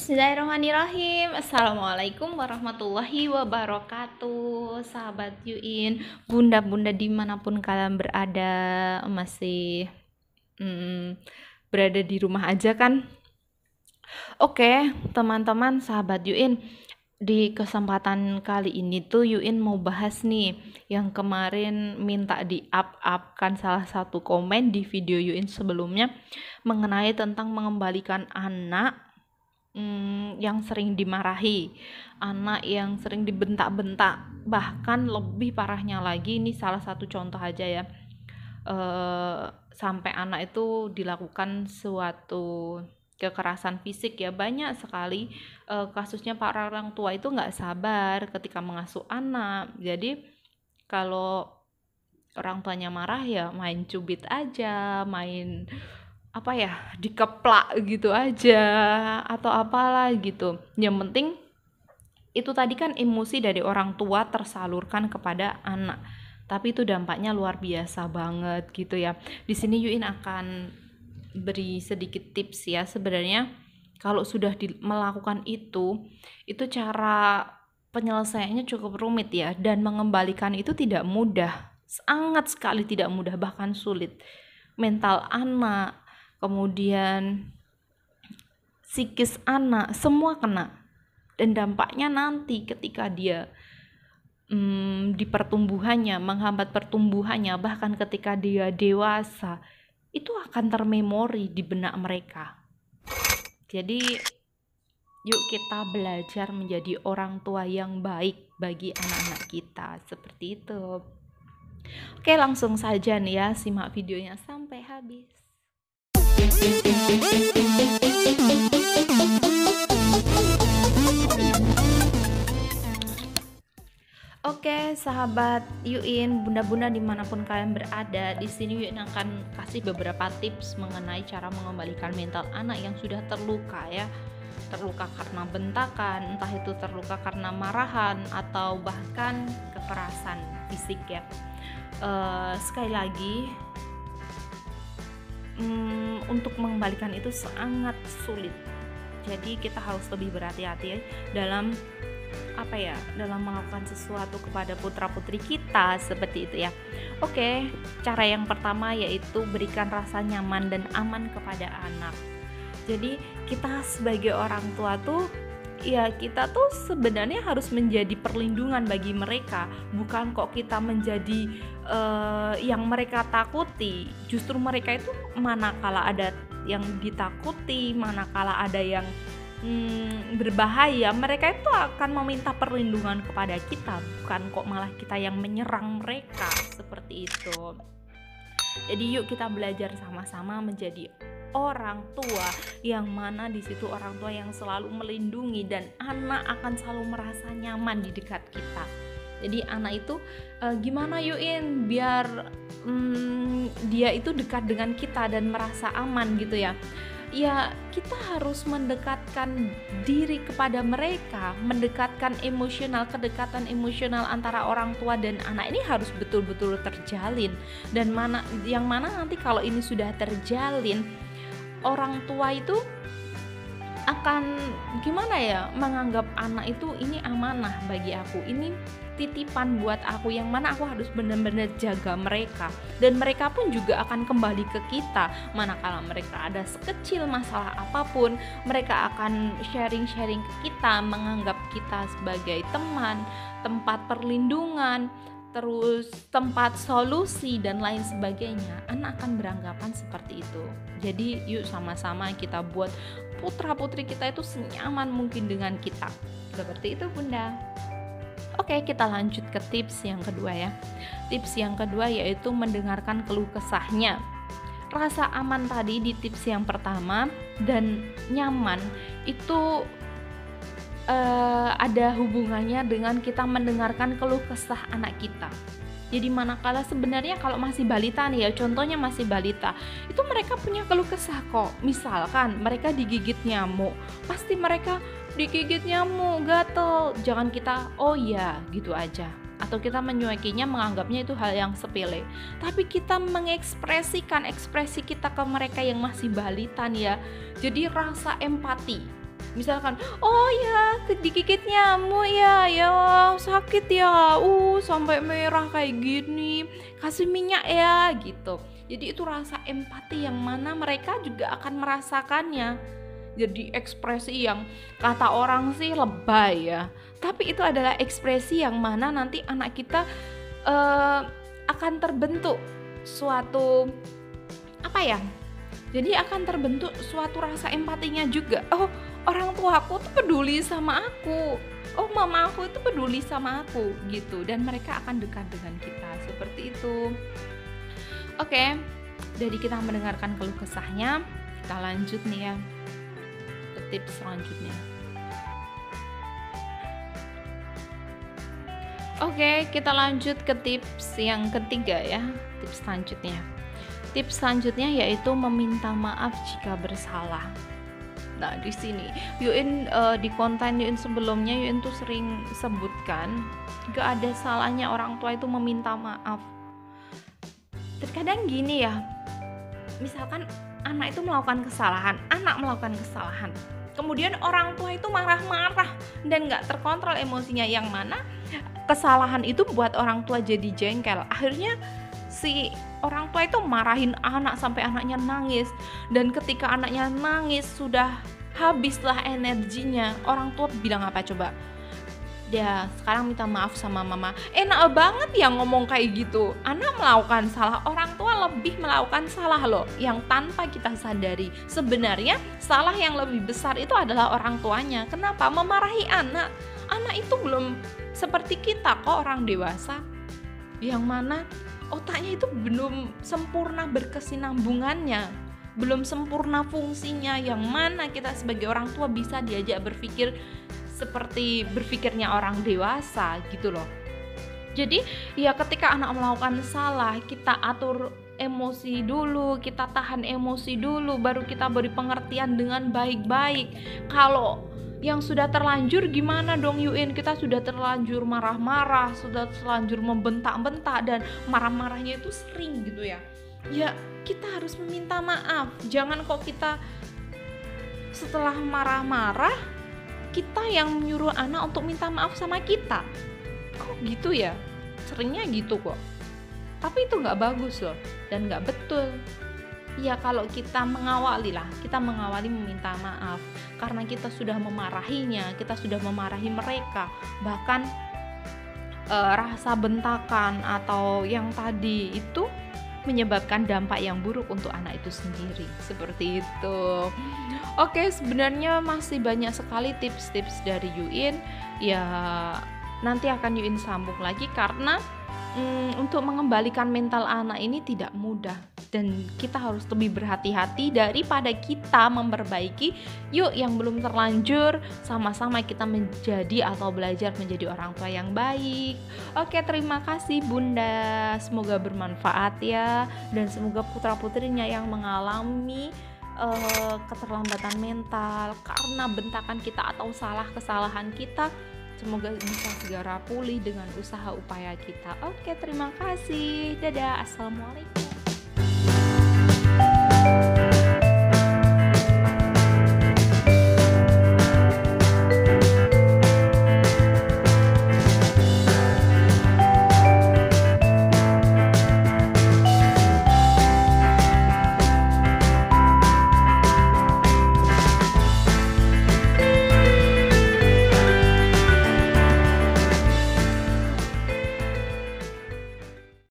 Bismillahirrahmanirrahim. Assalamualaikum warahmatullahi wabarakatuh. Sahabat Yuin, bunda-bunda dimanapun kalian berada, masih berada di rumah aja kan? Oke, teman-teman sahabat Yuin, di kesempatan kali ini tuh Yuin mau bahas nih yang kemarin minta di-up kan salah satu komen di video Yuin sebelumnya mengenai tentang mengembalikan anak yang sering dimarahi, anak yang sering dibentak-bentak, bahkan lebih parahnya lagi, ini salah satu contoh aja ya, sampai anak itu dilakukan suatu kekerasan fisik ya. Banyak sekali kasusnya para orang tua itu nggak sabar ketika mengasuh anak. Jadi kalau orang tuanya marah ya main cubit aja, main dikeplak gitu aja atau apalah gitu. Yang penting itu tadi kan emosi dari orang tua tersalurkan kepada anak, tapi itu dampaknya luar biasa banget gitu ya. Di sini Yuin akan beri sedikit tips ya. Sebenarnya kalau sudah melakukan itu cara penyelesaiannya cukup rumit ya, dan mengembalikan itu tidak mudah, sangat sekali tidak mudah, bahkan sulit. Mental anak, kemudian psikis anak, semua kena. Dan dampaknya nanti ketika dia di pertumbuhannya, menghambat pertumbuhannya, bahkan ketika dia dewasa, itu akan termemori di benak mereka. Jadi yuk kita belajar menjadi orang tua yang baik bagi anak-anak kita, seperti itu. Oke, langsung saja nih ya, simak videonya sampai habis. Oke, sahabat Yuin, bunda-bunda dimanapun kalian berada, di sini Yuin akan kasih beberapa tips mengenai cara mengembalikan mental anak yang sudah terluka ya. Terluka karena bentakan, entah itu terluka karena marahan atau bahkan kekerasan fisik ya. Sekali lagi, untuk mengembalikan itu sangat sulit. Jadi kita harus lebih berhati-hati ya dalam melakukan sesuatu kepada putra-putri kita, seperti itu ya. Oke, cara yang pertama yaitu berikan rasa nyaman dan aman kepada anak. Jadi kita sebagai orang tua tuh ya, kita tuh sebenarnya harus menjadi perlindungan bagi mereka, bukan kok kita menjadi yang mereka takuti. Justru mereka itu manakala ada yang ditakuti, manakala ada yang berbahaya, mereka itu akan meminta perlindungan kepada kita, bukan kok malah kita yang menyerang mereka, seperti itu. Jadi yuk kita belajar sama-sama menjadi orang tua yang mana di situ orang tua yang selalu melindungi, dan anak akan selalu merasa nyaman di dekat kita. Jadi anak itu gimana Yuin biar dia itu dekat dengan kita dan merasa aman gitu ya. Ya, kita harus mendekatkan diri kepada mereka, mendekatkan kedekatan emosional antara orang tua dan anak ini harus betul-betul terjalin. Dan yang mana nanti kalau ini sudah terjalin, orang tua itu akan menganggap anak itu ini amanah bagi aku, ini titipan buat aku, yang mana aku harus benar-benar jaga mereka, dan mereka pun juga akan kembali ke kita manakala mereka ada sekecil masalah apapun. Mereka akan sharing-sharing ke kita, menganggap kita sebagai teman, tempat perlindungan, terus tempat solusi dan lain sebagainya. Anak akan beranggapan seperti itu. Jadi yuk sama-sama kita buat putra-putri kita itu senyaman mungkin dengan kita, seperti itu bunda. Oke, kita lanjut ke tips yang kedua ya. Tips yang kedua yaitu mendengarkan keluh kesahnya. Rasa aman tadi di tips yang pertama dan nyaman itu ada hubungannya dengan kita mendengarkan keluh kesah anak kita. Jadi manakala sebenarnya kalau masih balita nih ya, contohnya masih balita, itu mereka punya keluh kesah kok. Misalkan mereka digigit nyamuk, pasti mereka digigit nyamuk, gatel. Jangan kita oh ya gitu aja, atau kita menyuekinya, menganggapnya itu hal yang sepele. Tapi kita mengekspresikan ekspresi kita ke mereka yang masih balita nih ya. Jadi rasa empati, Misalkan, "Oh ya, digigit nyamuk ya, ya sakit ya, sampai merah kayak gini, kasih minyak ya," gitu. Jadi itu rasa empati yang mana mereka juga akan merasakannya. Jadi ekspresi yang kata orang sih lebay ya, tapi itu adalah ekspresi yang mana nanti anak kita akan terbentuk suatu apa ya? Jadi akan terbentuk suatu rasa empatinya juga. Oh, orang tuaku tuh peduli sama aku. Oh, mama aku itu peduli sama aku gitu, dan mereka akan dekat dengan kita seperti itu. Oke, dari kita mendengarkan keluh kesahnya, kita lanjut nih ya ke tips selanjutnya. Oke, kita lanjut ke tips yang ketiga ya. Tips selanjutnya. Tips selanjutnya yaitu meminta maaf jika bersalah. Nah, di sini Yuin di konten Yuin sebelumnya Yuin tuh sering sebutkan gak ada salahnya orang tua itu meminta maaf. Terkadang gini ya, misalkan anak melakukan kesalahan, kemudian orang tua itu marah-marah dan gak terkontrol emosinya, yang mana kesalahan itu buat orang tua jadi jengkel. Akhirnya si orang tua itu marahin anak sampai anaknya nangis, dan ketika anaknya nangis sudah habislah energinya, orang tua bilang apa coba? Dia sekarang minta maaf sama mama. Enak banget ya ngomong kayak gitu. Anak melakukan salah, orang tua lebih melakukan salah loh, yang tanpa kita sadari. Sebenarnya salah yang lebih besar itu adalah orang tuanya. Kenapa? Memarahi anak. Anak itu belum seperti kita kok, orang dewasa, yang mana otaknya itu belum sempurna berkesinambungannya, belum sempurna fungsinya, yang mana kita sebagai orang tua bisa diajak berpikir seperti berpikirnya orang dewasa gitu loh. Jadi ya ketika anak melakukan salah, kita atur emosi dulu, kita tahan emosi dulu, baru kita beri pengertian dengan baik-baik. Kalau yang sudah terlanjur gimana dong Yuin? Kita sudah terlanjur marah-marah, sudah terlanjur membentak-bentak, dan marah-marahnya itu sering gitu ya. Ya kita harus meminta maaf. Jangan kok kita setelah marah-marah kita yang menyuruh anak untuk minta maaf sama kita. Kok gitu ya? Seringnya gitu kok. Tapi itu gak bagus loh, dan gak betul. Ya kalau kita mengawali meminta maaf, karena kita sudah memarahinya, kita sudah memarahi mereka, bahkan rasa bentakan atau yang tadi itu menyebabkan dampak yang buruk untuk anak itu sendiri, seperti itu. Oke, sebenarnya masih banyak sekali tips-tips dari Yuin, ya nanti akan Yuin sambung lagi, karena untuk mengembalikan mental anak ini tidak mudah, dan kita harus lebih berhati-hati daripada kita memperbaiki. Yuk yang belum terlanjur, sama-sama kita menjadi atau belajar menjadi orang tua yang baik. Oke, terima kasih Bunda, semoga bermanfaat ya, dan semoga putra-putrinya yang mengalami keterlambatan mental karena bentakan kita atau kesalahan kita, semoga bisa segera pulih dengan usaha upaya kita. Oke, terima kasih. Dadah. Assalamualaikum.